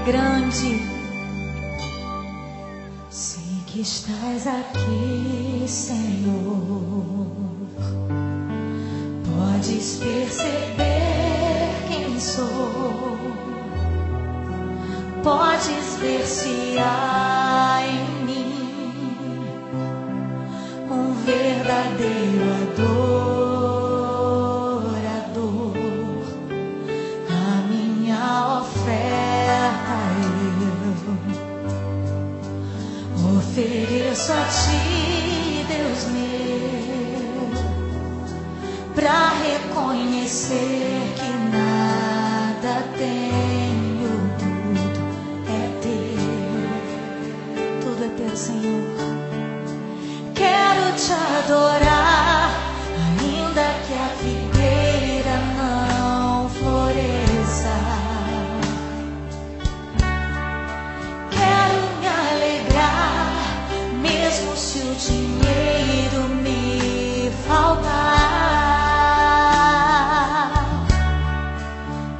grande. Sei que estás aqui, Senhor. Podes perceber quem sou. Podes ver se há em mim um verdadeiro adorador. A minha oferta eu ofereço a Ti, Deus meu, pra reconhecer que nada tenho, tudo é Teu, Senhor. Quero Te adorar, ainda que a figueira não floresça. Quero me alegrar, mesmo se o dinheiro me faltar.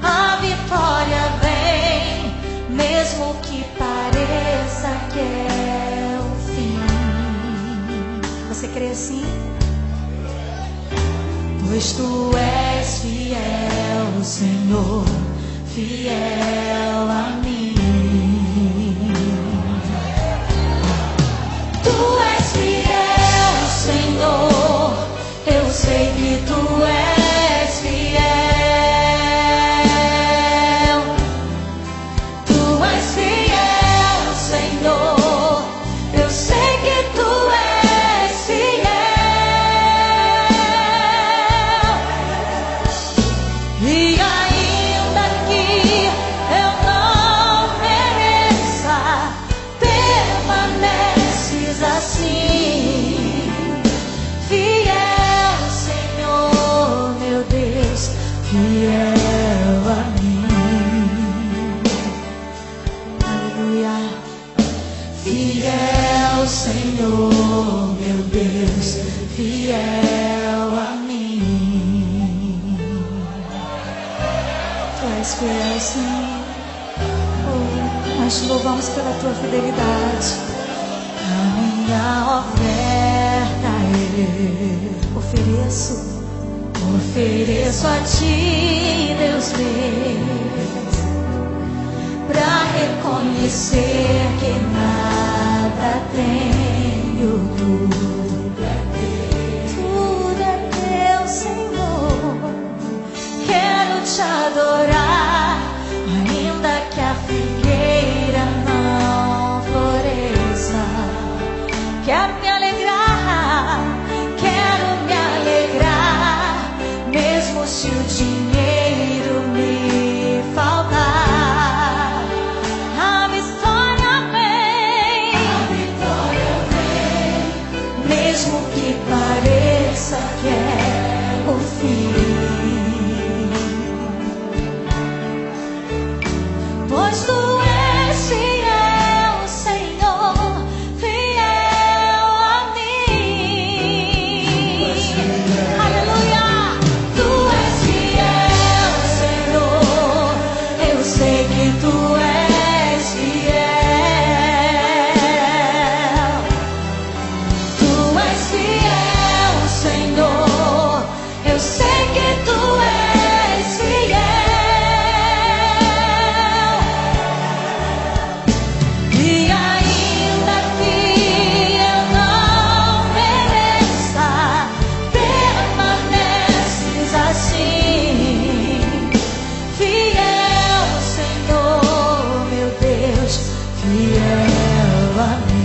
A vitória vem, mesmo que pareça que é o fim. Você crê assim? Pois Tu és fiel, Senhor, fiel a mim. Tu és fiel, Senhor, eu sei que Tu és fiel. Tu és fiel, Senhor, eu sei que Tu és fiel. E ainda que eu não mereça, permaneces assim. Fiel, Senhor, meu Deus, fiel a mim. Aleluia. Fiel, Senhor, meu Deus, fiel a mim. Tu és fiel, Senhor. Oh, nós Te louvamos pela Tua fidelidade. A minha oferta eu ofereço a Ti, Deus meu, pra reconhecer que nada tenho, tudo é Teu, Senhor. Quero Te adorar, ainda que a figueira não floresça. Quero me alegrar, mesmo se o dinheiro me faltar. A vitória vem, mesmo que pareça que é o fim. Pois Tu és fiel, Senhor, fiel a mim. Aleluia. Tu és fiel, Senhor, eu sei que Tu és fiel. Tu és fiel, Senhor, eu sei que Tu és fiel. E ainda que eu não mereça, permaneces assim. Fiel, Senhor, meu Deus, fiel a mim.